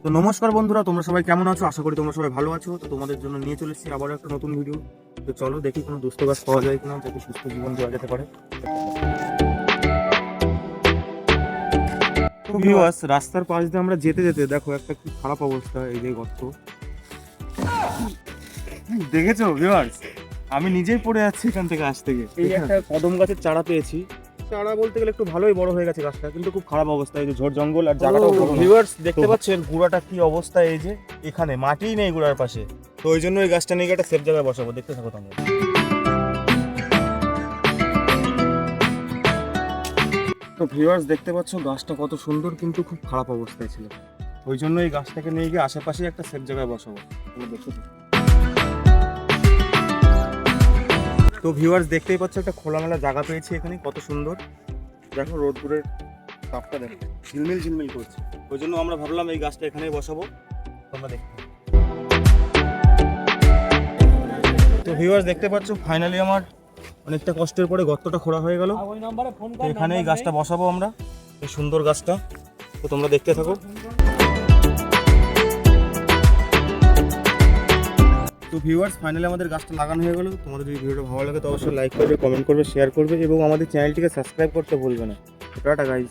তো নমস্কার বন্ধুরা, তোমরা সবাই কেমন আছো? আশা করি তোমরা সবাই ভালো আছো। তো তোমাদের জন্য নিয়ে চলে এসেছি আবার একটা নতুন ভিডিও। তো চলো দেখি কোনো দুস্থ গাছ পাওয়া যায় কিনা, যাতে সুস্থ জীবন দেওয়া যেতে পারে। তো ভিউয়ার্স, রাস্তার পাশ দিয়ে আমরা যেতে যেতে দেখো একটা কি খারাপ অবস্থা, এই যে গর্ত দেখেছো ভিউয়ার্স? আমি নিজেই পড়ে যাচ্ছি এখান থেকে আসতে গিয়ে। এই একটা কদম গাছের চারা পেয়েছি, চারা বলতে গেলে একটু ভালোই বড় হয়ে গেছে গাছটা, কিন্তু খুব খারাপ অবস্থা। এই যে ঝড় জঙ্গল আর জায়গাটাও ভিউয়ার্স দেখতে পাচ্ছেন গুড়াটা কি অবস্থা। এই যে এখানে মাটিই নেই গুড়ার পাশে, তো ওই জন্য এই গাছটা নিয়ে একটা সেফ জায়গায় বসাবো। দেখতে থাকো তোমরা। তো ভিউয়ার্স দেখতে পাচ্ছ গাছটা কত সুন্দর, কিন্তু খুব খারাপ অবস্থায় ছিল। ওই জন্য এই গাছটাকে নিয়ে গিয়ে আশেপাশে একটা সেফ জায়গায় বসাবো। তোমরা দেখতে থাকো। তো ভিউয়ার্স দেখতেই পাচ্ছ একটা খোলামেলা জায়গা পেয়েছি এখানে, কত সুন্দর। দেখো রোদ্দুরের তাপটা দেখো, ঝিলমিল ঝিলমিল করছে। ওই জন্য আমরা ভাবলাম এই গাছটা এখানেই বসাবো। তোমরা দেখো। তো ভিউয়ার্স দেখতে পাচ্ছ ফাইনালি আমার অনেকটা কষ্টের পরে গর্তটা খোঁড়া হয়ে গেল। তো এখানে এই গাছটা বসাবো আমরা, এই সুন্দর গাছটা। তো তোমরা দেখতে থাকো। তো ভিউয়ার্স ফাইনালি আমাদের গাছটা লাগানো হয়ে গেল। তোমাদের যদি ভিডিওটা ভালো লাগে তো অবশ্যই লাইক করবে, কমেন্ট করবে, শেয়ার করবে এবং আমাদের চ্যানেলটিকে সাবস্ক্রাইব করতে ভুলবে না। Tata guys.